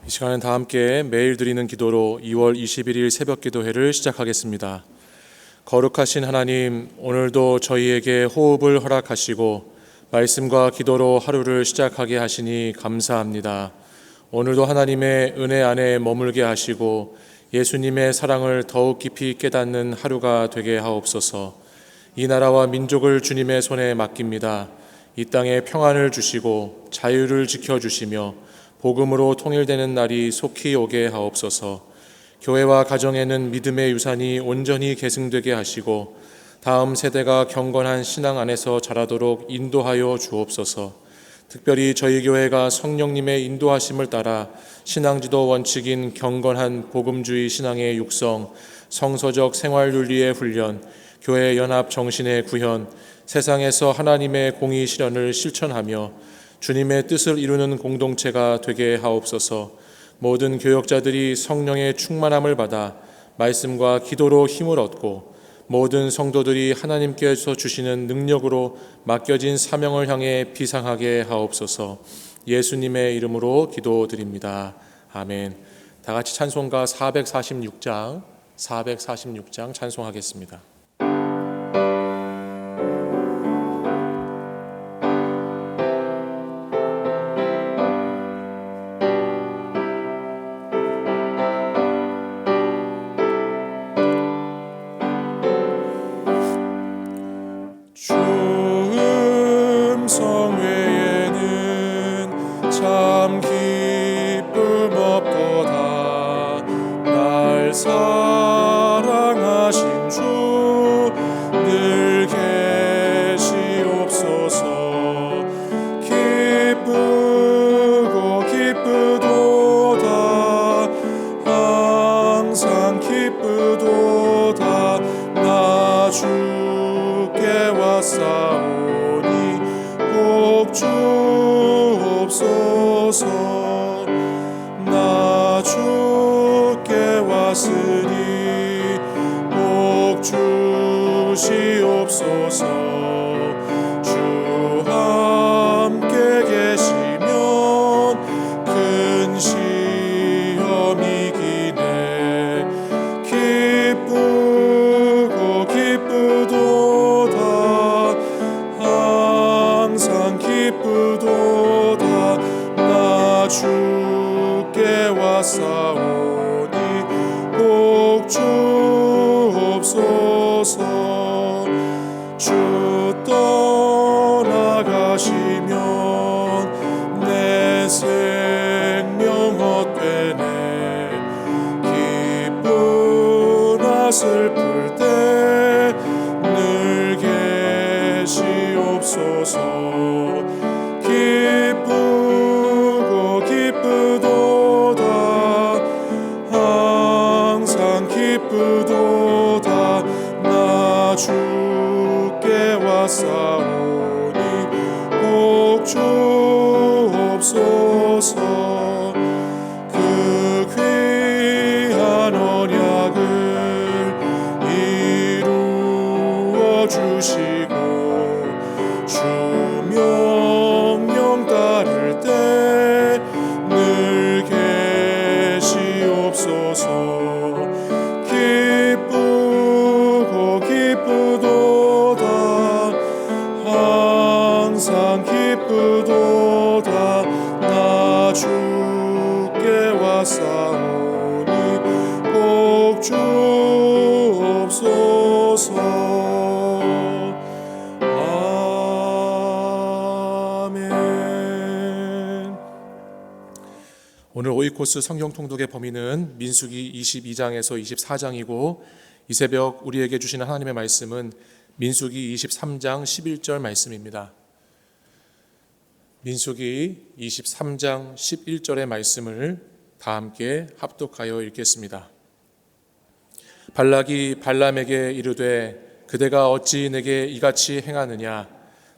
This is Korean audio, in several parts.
이 시간은 다 함께 매일 드리는 기도로 2월 21일 새벽 기도회를 시작하겠습니다. 거룩하신 하나님, 오늘도 저희에게 호흡을 허락하시고 말씀과 기도로 하루를 시작하게 하시니 감사합니다. 오늘도 하나님의 은혜 안에 머물게 하시고 예수님의 사랑을 더욱 깊이 깨닫는 하루가 되게 하옵소서. 이 나라와 민족을 주님의 손에 맡깁니다. 이 땅에 평안을 주시고 자유를 지켜주시며 복음으로 통일되는 날이 속히 오게 하옵소서. 교회와 가정에는 믿음의 유산이 온전히 계승되게 하시고 다음 세대가 경건한 신앙 안에서 자라도록 인도하여 주옵소서. 특별히 저희 교회가 성령님의 인도하심을 따라 신앙지도 원칙인 경건한 복음주의 신앙의 육성, 성서적 생활윤리의 훈련, 교회 연합 정신의 구현, 세상에서 하나님의 공의 실현을 실천하며 주님의 뜻을 이루는 공동체가 되게 하옵소서. 모든 교역자들이 성령의 충만함을 받아 말씀과 기도로 힘을 얻고 모든 성도들이 하나님께서 주시는 능력으로 맡겨진 사명을 향해 비상하게 하옵소서. 예수님의 이름으로 기도드립니다. 아멘. 다 같이 찬송가 446장 찬송하겠습니다. 사랑하신 주 늘 계시옵소서. 기쁘고 기쁘도다 항상 기쁘도다 나 주께 왔사오니 꼭 주옵소서. 나 주께 왔으니 꼭 주시옵소서. 주 함께 계시면 큰 시험이 기네. 기쁘고 기쁘도다 항상 기쁘도다 나 주께 왔사오니 꼭 주옵소서. 주 떠나가시면 내 생명 헛되네. 기쁘나 슬플 때 늘 계시옵소서. 기쁘고 기쁘도다 항상 기쁘도다 나 주께 왔사오니 꼭 주옵소서. 그 귀한 언약을 이루어 주시고 주 명령 따를 때 늘 계시옵소서. 기쁘고 기쁘도다 항상 기쁘도다 나 주께 왔사오니 꼭 주옵소서. 아멘. 오늘 오이코스 성경 통독의 범위는 민수기 22장에서 24장이고 이 새벽 우리에게 주시는 하나님의 말씀은 민수기 23장 11절 말씀입니다. 민수기 23장 11절의 말씀을 다 함께 합독하여 읽겠습니다. 발락이 발람에게 이르되 그대가 어찌 내게 이같이 행하느냐.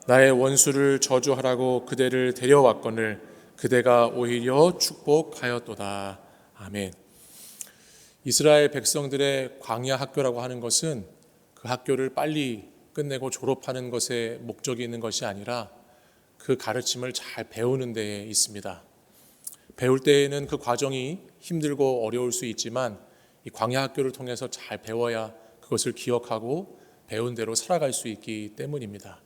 나의 원수를 저주하라고 그대를 데려왔거늘 그대가 오히려 축복하였도다. 아멘. 이스라엘 백성들의 광야 학교라고 하는 것은 그 학교를 빨리 끝내고 졸업하는 것에 목적이 있는 것이 아니라 그 가르침을 잘 배우는 데에 있습니다. 배울 때에는 그 과정이 힘들고 어려울 수 있지만 이 광야 학교를 통해서 잘 배워야 그것을 기억하고 배운 대로 살아갈 수 있기 때문입니다.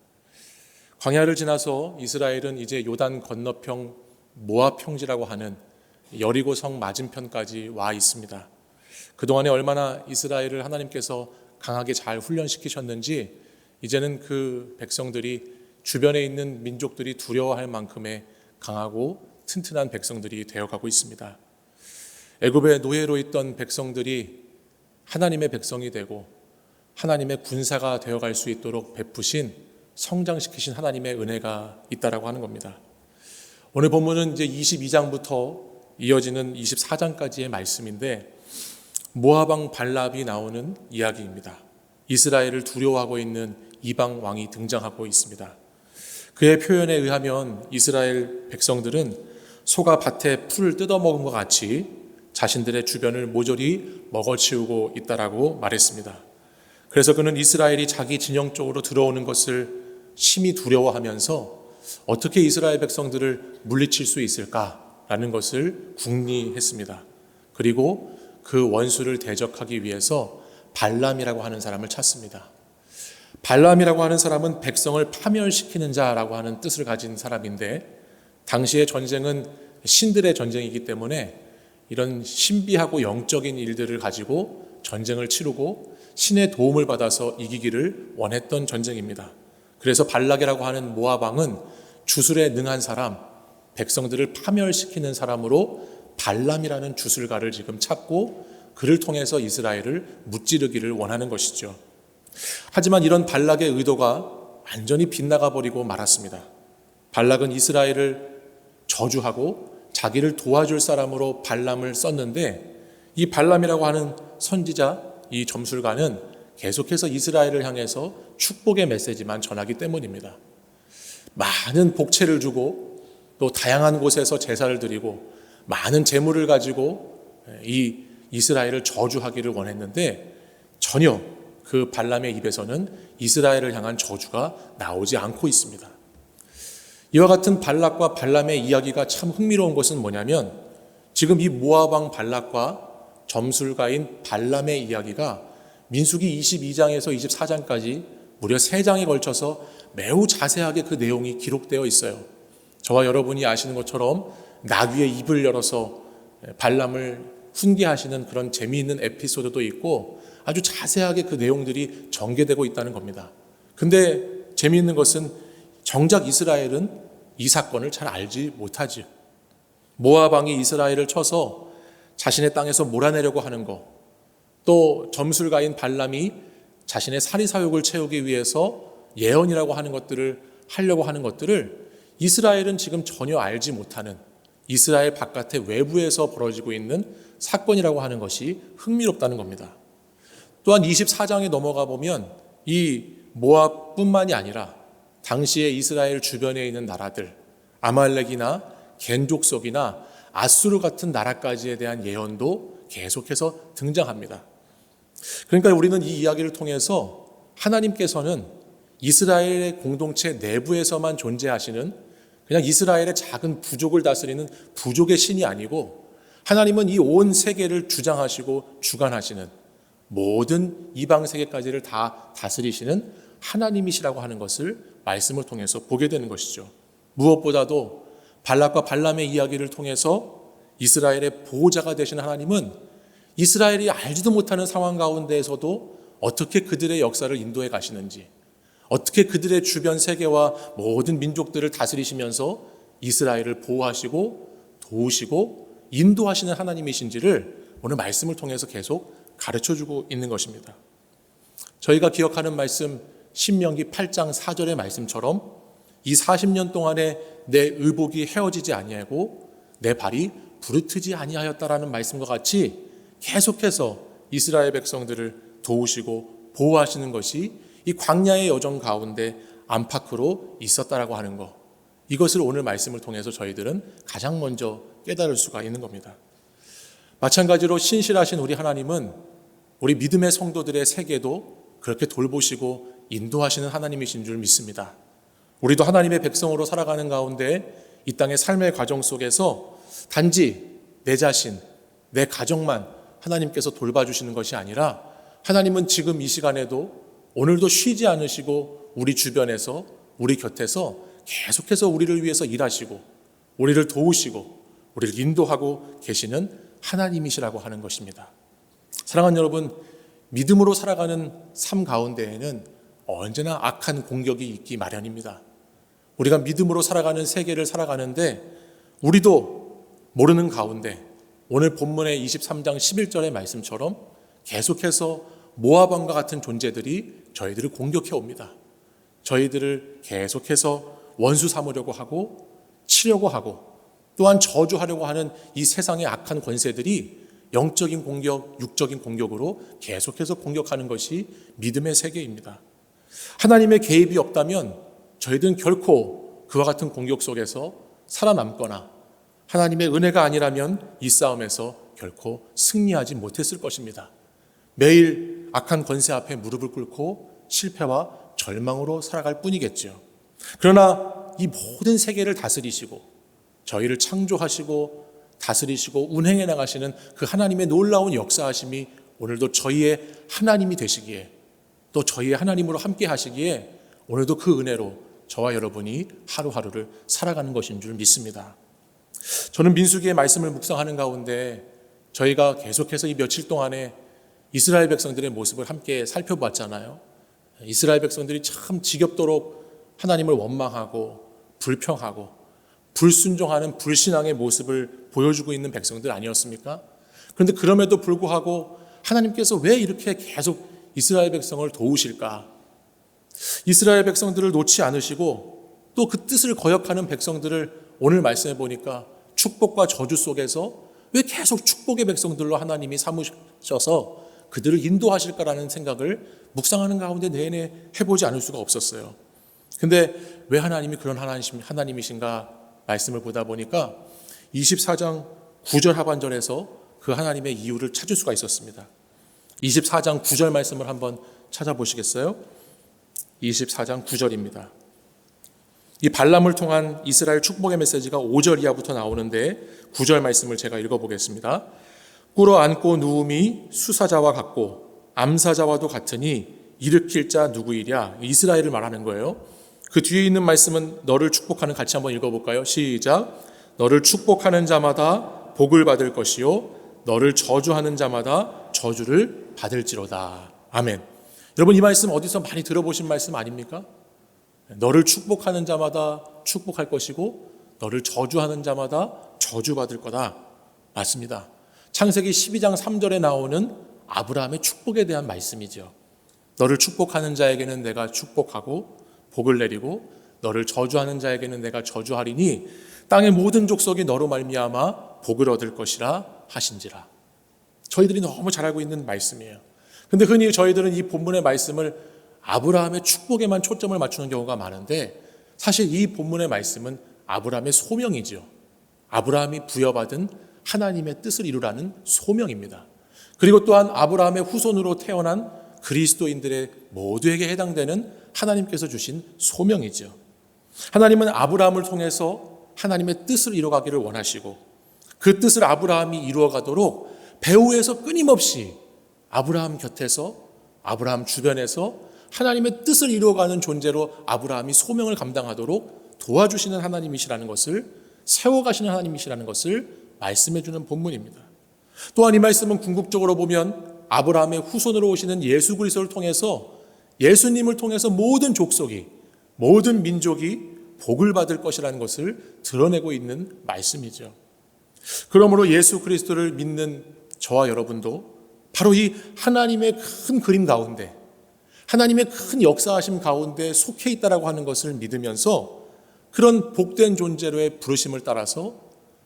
광야를 지나서 이스라엘은 이제 요단 건너편 모압 평지라고 하는 여리고 성 맞은편까지 와 있습니다. 그동안에 얼마나 이스라엘을 하나님께서 강하게 잘 훈련시키셨는지 이제는 그 백성들이 주변에 있는 민족들이 두려워할 만큼의 강하고 튼튼한 백성들이 되어가고 있습니다. 애굽의 노예로 있던 백성들이 하나님의 백성이 되고 하나님의 군사가 되어갈 수 있도록 베푸신 성장시키신 하나님의 은혜가 있다라고 하는 겁니다. 오늘 본문은 이제 22장부터 이어지는 24장까지의 말씀인데 모압 왕 발람이 나오는 이야기입니다. 이스라엘을 두려워하고 있는 이방 왕이 등장하고 있습니다. 그의 표현에 의하면 이스라엘 백성들은 소가 밭에 풀을 뜯어먹은 것 같이 자신들의 주변을 모조리 먹어치우고 있다라고 말했습니다. 그래서 그는 이스라엘이 자기 진영 쪽으로 들어오는 것을 심히 두려워하면서 어떻게 이스라엘 백성들을 물리칠 수 있을까라는 것을 궁리했습니다. 그리고 그 원수를 대적하기 위해서 발람이라고 하는 사람을 찾습니다. 발람이라고 하는 사람은 백성을 파멸시키는 자라고 하는 뜻을 가진 사람인데 당시의 전쟁은 신들의 전쟁이기 때문에 이런 신비하고 영적인 일들을 가지고 전쟁을 치르고 신의 도움을 받아서 이기기를 원했던 전쟁입니다. 그래서 발락이라고 하는 모압 왕은 주술에 능한 사람, 백성들을 파멸시키는 사람으로 발람이라는 주술가를 지금 찾고 그를 통해서 이스라엘을 무찌르기를 원하는 것이죠. 하지만 이런 발락의 의도가 완전히 빗나가 버리고 말았습니다. 발락은 이스라엘을 저주하고 자기를 도와줄 사람으로 발람을 썼는데 이 발람이라고 하는 선지자, 이 점술가는 계속해서 이스라엘을 향해서 축복의 메시지만 전하기 때문입니다. 많은 복채를 주고 또 다양한 곳에서 제사를 드리고 많은 재물을 가지고 이 이스라엘을 저주하기를 원했는데 전혀 그 발람의 입에서는 이스라엘을 향한 저주가 나오지 않고 있습니다. 이와 같은 발락과 발람의 이야기가 참 흥미로운 것은 뭐냐면 지금 이 모압 왕 발락과 점술가인 발람의 이야기가 민수기 22장에서 24장까지 무려 3장에 걸쳐서 매우 자세하게 그 내용이 기록되어 있어요. 저와 여러분이 아시는 것처럼 나귀의 입을 열어서 발람을 훈계하시는 그런 재미있는 에피소드도 있고 아주 자세하게 그 내용들이 전개되고 있다는 겁니다. 근데 재미있는 것은 정작 이스라엘은 이 사건을 잘 알지 못하지. 모압 왕이 이스라엘을 쳐서 자신의 땅에서 몰아내려고 하는 것, 또 점술가인 발람이 자신의 사리사욕을 채우기 위해서 예언이라고 하는 것들을 하려고 하는 것들을 이스라엘은 지금 전혀 알지 못하는 이스라엘 바깥의 외부에서 벌어지고 있는 사건이라고 하는 것이 흥미롭다는 겁니다. 또한 24장에 넘어가 보면 이 모압뿐만이 아니라 당시에 이스라엘 주변에 있는 나라들, 아말렉이나 겐족속이나 아수르 같은 나라까지에 대한 예언도 계속해서 등장합니다. 그러니까 우리는 이 이야기를 통해서 하나님께서는 이스라엘의 공동체 내부에서만 존재하시는 그냥 이스라엘의 작은 부족을 다스리는 부족의 신이 아니고 하나님은 이 온 세계를 주장하시고 주관하시는 모든 이방 세계까지를 다 다스리시는 하나님이시라고 하는 것을 말씀을 통해서 보게 되는 것이죠. 무엇보다도 발락과 발람의 이야기를 통해서 이스라엘의 보호자가 되신 하나님은 이스라엘이 알지도 못하는 상황 가운데에서도 어떻게 그들의 역사를 인도해 가시는지, 어떻게 그들의 주변 세계와 모든 민족들을 다스리시면서 이스라엘을 보호하시고 도우시고 인도하시는 하나님이신지를 오늘 말씀을 통해서 계속 가르쳐주고 있는 것입니다. 저희가 기억하는 말씀 신명기 8장 4절의 말씀처럼 이 40년 동안에 내 의복이 헤어지지 아니하고 내 발이 부르트지 아니하였다라는 말씀과 같이 계속해서 이스라엘 백성들을 도우시고 보호하시는 것이 이 광야의 여정 가운데 안팎으로 있었다라고 하는 것, 이것을 오늘 말씀을 통해서 저희들은 가장 먼저 깨달을 수가 있는 겁니다. 마찬가지로 신실하신 우리 하나님은 우리 믿음의 성도들의 세계도 그렇게 돌보시고 인도하시는 하나님이신 줄 믿습니다. 우리도 하나님의 백성으로 살아가는 가운데 이 땅의 삶의 과정 속에서 단지 내 자신, 내 가정만 하나님께서 돌봐주시는 것이 아니라 하나님은 지금 이 시간에도 오늘도 쉬지 않으시고 우리 주변에서, 우리 곁에서 계속해서 우리를 위해서 일하시고 우리를 도우시고 우리를 인도하고 계시는 하나님이시라고 하는 것입니다. 사랑하는 여러분, 믿음으로 살아가는 삶 가운데에는 언제나 악한 공격이 있기 마련입니다. 우리가 믿음으로 살아가는 세계를 살아가는데 우리도 모르는 가운데 오늘 본문의 23장 11절의 말씀처럼 계속해서 모압 왕과 같은 존재들이 저희들을 공격해 옵니다. 저희들을 계속해서 원수 삼으려고 하고 치려고 하고 또한 저주하려고 하는 이 세상의 악한 권세들이 영적인 공격, 육적인 공격으로 계속해서 공격하는 것이 믿음의 세계입니다. 하나님의 개입이 없다면 저희들은 결코 그와 같은 공격 속에서 살아남거나 하나님의 은혜가 아니라면 이 싸움에서 결코 승리하지 못했을 것입니다. 매일 악한 권세 앞에 무릎을 꿇고 실패와 절망으로 살아갈 뿐이겠죠. 그러나 이 모든 세계를 다스리시고 저희를 창조하시고 다스리시고 운행해 나가시는 그 하나님의 놀라운 역사하심이 오늘도 저희의 하나님이 되시기에 또 저희의 하나님으로 함께 하시기에 오늘도 그 은혜로 저와 여러분이 하루하루를 살아가는 것인 줄 믿습니다. 저는 민수기의 말씀을 묵상하는 가운데 저희가 계속해서 이 며칠 동안에 이스라엘 백성들의 모습을 함께 살펴봤잖아요. 이스라엘 백성들이 참 지겹도록 하나님을 원망하고 불평하고 불순종하는 불신앙의 모습을 보여주고 있는 백성들 아니었습니까? 그런데 그럼에도 불구하고 하나님께서 왜 이렇게 계속 이스라엘 백성을 도우실까? 이스라엘 백성들을 놓지 않으시고 또 그 뜻을 거역하는 백성들을 오늘 말씀해 보니까 축복과 저주 속에서 왜 계속 축복의 백성들로 하나님이 삼으셔서 그들을 인도하실까라는 생각을 묵상하는 가운데 내내 해보지 않을 수가 없었어요. 근데 왜 하나님이 그런 하나님이신가 말씀을 보다 보니까 24장 9절 하반절에서 그 하나님의 이유를 찾을 수가 있었습니다. 24장 9절 말씀을 한번 찾아보시겠어요? 24장 9절입니다. 이 발람을 통한 이스라엘 축복의 메시지가 5절 이하부터 나오는데 9절 말씀을 제가 읽어보겠습니다. 꿇어 앉고 누움이 수사자와 같고 암사자와도 같으니 일으킬 자 누구이랴? 이스라엘을 말하는 거예요. 그 뒤에 있는 말씀은 너를 축복하는, 같이 한번 읽어볼까요? 시작. 너를 축복하는 자마다 복을 받을 것이요 너를 저주하는 자마다 저주를 받을지로다. 아멘. 여러분, 이 말씀 어디서 많이 들어보신 말씀 아닙니까? 너를 축복하는 자마다 축복할 것이고 너를 저주하는 자마다 저주받을 거다. 맞습니다. 창세기 12장 3절에 나오는 아브라함의 축복에 대한 말씀이죠. 너를 축복하는 자에게는 내가 축복하고 복을 내리고 너를 저주하는 자에게는 내가 저주하리니 땅의 모든 족속이 너로 말미암아 복을 얻을 것이라 하신지라. 저희들이 너무 잘 알고 있는 말씀이에요. 근데 흔히 저희들은 이 본문의 말씀을 아브라함의 축복에만 초점을 맞추는 경우가 많은데 사실 이 본문의 말씀은 아브라함의 소명이죠. 아브라함이 부여받은 하나님의 뜻을 이루라는 소명입니다. 그리고 또한 아브라함의 후손으로 태어난 그리스도인들의 모두에게 해당되는 하나님께서 주신 소명이죠. 하나님은 아브라함을 통해서 하나님의 뜻을 이루어가기를 원하시고 그 뜻을 아브라함이 이루어가도록 배후에서 끊임없이 아브라함 곁에서 아브라함 주변에서 하나님의 뜻을 이루어가는 존재로 아브라함이 소명을 감당하도록 도와주시는 하나님이시라는 것을, 세워가시는 하나님이시라는 것을 말씀해 주는 본문입니다. 또한 이 말씀은 궁극적으로 보면 아브라함의 후손으로 오시는 예수 그리스도를 통해서, 예수님을 통해서 모든 족속이, 모든 민족이 복을 받을 것이라는 것을 드러내고 있는 말씀이죠. 그러므로 예수 그리스도를 믿는 저와 여러분도 바로 이 하나님의 큰 그림 가운데, 하나님의 큰 역사하심 가운데 속해 있다라고 하는 것을 믿으면서 그런 복된 존재로의 부르심을 따라서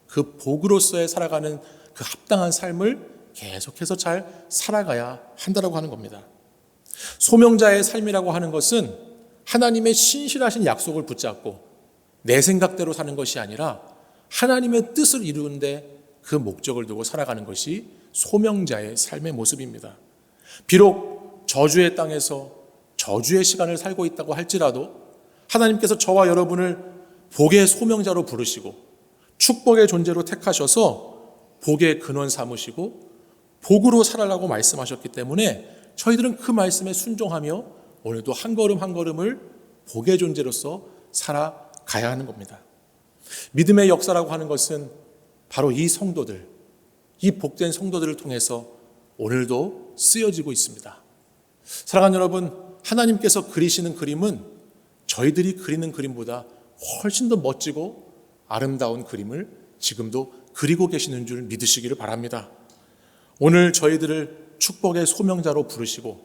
그 복으로서의 살아가는 그 합당한 삶을 계속해서 잘 살아가야 한다라고 하는 겁니다. 소명자의 삶이라고 하는 것은 하나님의 신실하신 약속을 붙잡고 내 생각대로 사는 것이 아니라 하나님의 뜻을 이루는데 그 목적을 두고 살아가는 것이 소명자의 삶의 모습입니다. 비록 저주의 땅에서 저주의 시간을 살고 있다고 할지라도 하나님께서 저와 여러분을 복의 소명자로 부르시고 축복의 존재로 택하셔서 복의 근원 삼으시고 복으로 살아라고 말씀하셨기 때문에 저희들은 그 말씀에 순종하며 오늘도 한 걸음 한 걸음을 복의 존재로서 살아가야 하는 겁니다. 믿음의 역사라고 하는 것은 바로 이 성도들, 이 복된 성도들을 통해서 오늘도 쓰여지고 있습니다. 사랑하는 여러분, 하나님께서 그리시는 그림은 저희들이 그리는 그림보다 훨씬 더 멋지고 아름다운 그림을 지금도 그리고 계시는 줄 믿으시기를 바랍니다. 오늘 저희들을 축복의 소명자로 부르시고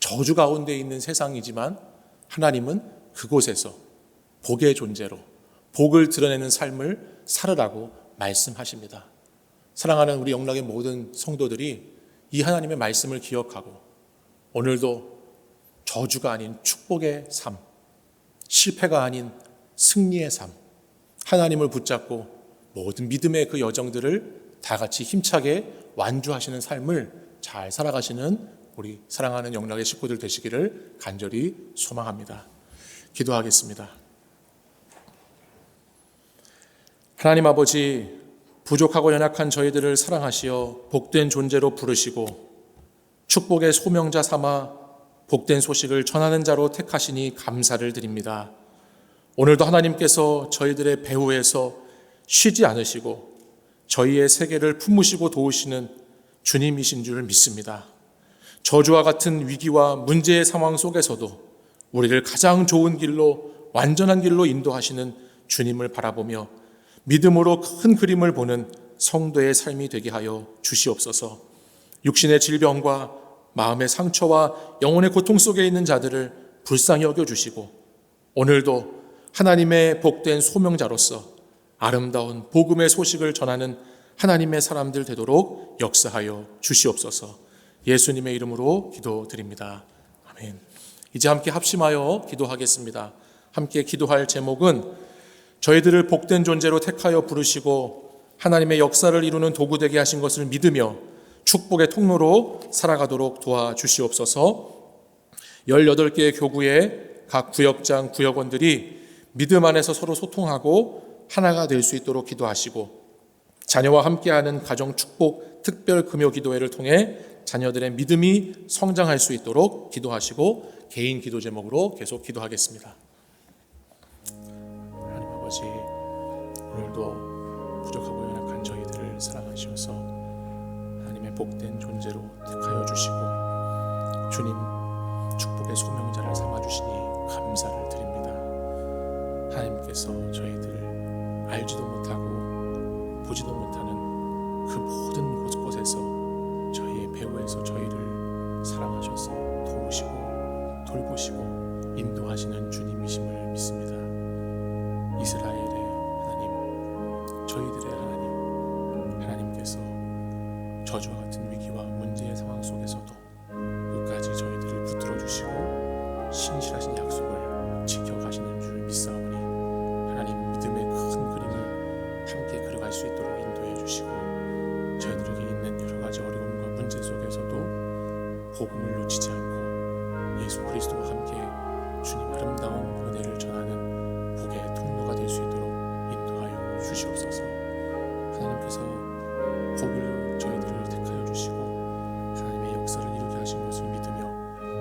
저주 가운데 있는 세상이지만 하나님은 그곳에서 복의 존재로 복을 드러내는 삶을 살으라고 말씀하십니다. 사랑하는 우리 영락의 모든 성도들이 이 하나님의 말씀을 기억하고 오늘도 저주가 아닌 축복의 삶, 실패가 아닌 승리의 삶, 하나님을 붙잡고 모든 믿음의 그 여정들을 다 같이 힘차게 완주하시는 삶을 잘 살아가시는 우리 사랑하는 영락의 식구들 되시기를 간절히 소망합니다. 기도하겠습니다. 하나님 아버지, 부족하고 연약한 저희들을 사랑하시어 복된 존재로 부르시고 축복의 소명자 삼아 복된 소식을 전하는 자로 택하시니 감사를 드립니다. 오늘도 하나님께서 저희들의 배후에서 쉬지 않으시고 저희의 세계를 품으시고 도우시는 주님이신 줄 믿습니다. 저주와 같은 위기와 문제의 상황 속에서도 우리를 가장 좋은 길로, 완전한 길로 인도하시는 주님을 바라보며 믿음으로 큰 그림을 보는 성도의 삶이 되게 하여 주시옵소서. 육신의 질병과 마음의 상처와 영혼의 고통 속에 있는 자들을 불쌍히 여겨주시고 오늘도 하나님의 복된 소명자로서 아름다운 복음의 소식을 전하는 하나님의 사람들 되도록 역사하여 주시옵소서. 예수님의 이름으로 기도드립니다. 아멘. 이제 함께 합심하여 기도하겠습니다. 함께 기도할 제목은 저희들을 복된 존재로 택하여 부르시고 하나님의 역사를 이루는 도구 되게 하신 것을 믿으며 축복의 통로로 살아가도록 도와주시옵소서. 18개의 교구의 각 구역장, 구역원들이 믿음 안에서 서로 소통하고 하나가 될 수 있도록 기도하시고 자녀와 함께하는 가정 축복 특별 금요 기도회를 통해 자녀들의 믿음이 성장할 수 있도록 기도하시고 개인 기도 제목으로 계속 기도하겠습니다. 하나님 아버지, 오늘도 부족하고 연약한 저희들을 사랑하셔서 하나님의 복된 존재로 택하여 주시고 주님 축복의 소명자를 삼아주시니 감사를 드립니다. 하나님께서 저희들을 알지도 못하고 보지도 못하는 그 모든 곳곳에서 저희의 배후에서 저희를 사랑하셔서 도우시고 돌보시고 인도하시는 주님이심을 믿습니다. 이스라엘의 하나님, 저희들의 하나님, 하나님께서 저주와 같은 위기와 문제의 상황 속에서도 끝까지 저희들을 붙들어 주시고 신실하신 약속을 지켜가시는 줄 믿사오니 하나님 믿음의 큰 그림을 함께 그려갈 수 있도록 인도해 주시고 저희들에게 있는 여러 가지 어려움과 문제 속에서도 복음을 놓치지 않고 예수 그리스도와 함께 주님 아름다운 은혜를 전하는 복의 통로가 될 수 있도록 인도하여 주시옵소서. 하나님께서 복을 저희들을 택하여 주시고 하나님의 역사를 이루게 하신 것을 믿으며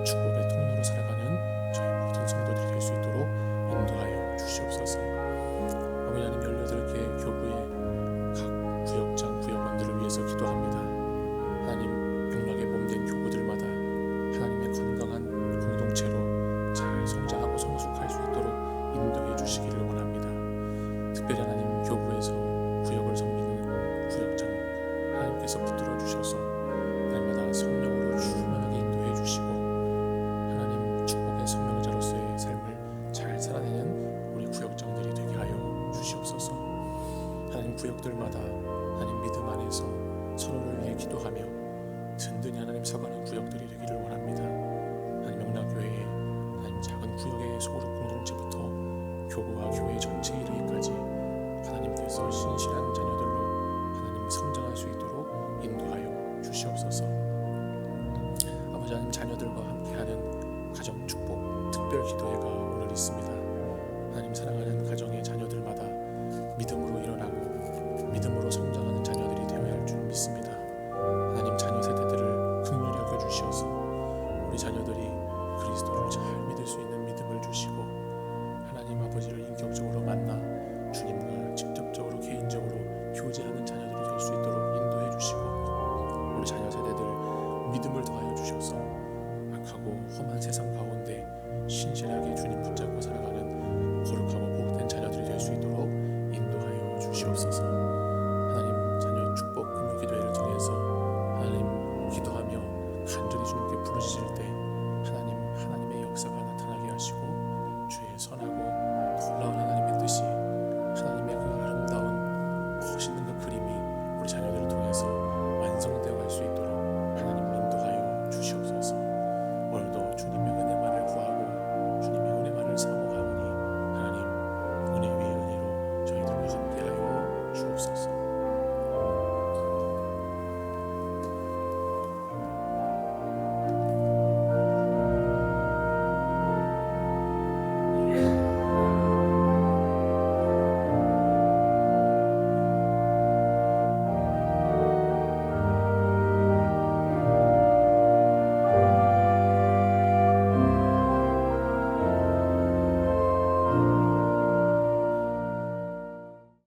축복의 통로로 살아가는 저희 모든 성도들이 될 수 있도록 인도하여 주시옵소서. 아버지 하나님, 18개 교구의 각 구역장, 구역원들을 위해서 기도합니다. 하나님, 영락의 몸된 교구들마다 하나님의 건강한 공동체로 잘 성장하고 성숙할 수 있도록 인도해 주시기를 원합니다. 특별히 하나님 교구에서 구역을 섬기는 구역장 하나님께서 붙들어 주셔서 날마다 성령으로 충만하게 인도해 주시고 하나님 축복의 성명자로서의 삶을 잘 살아내는 우리 구역장들이 되게 하여 주시옵소서. 하나님 구역들마다 하나님 믿음 안에서 서로를 위해 기도하며 든든히 하나님 서가는 구역들이 되기를 원합니다. 하나님 영락교회의 하나님 작은 구역의 소그룹 공동체부터 교구와 교회 전체에 이르기까지 하나님께서 신실한 자녀들로 하나님 성장할 수 있도록 인도하여 주시옵소서. 아버지 하나님, 자녀들과 함께하는 가정 축복 특별 기도회가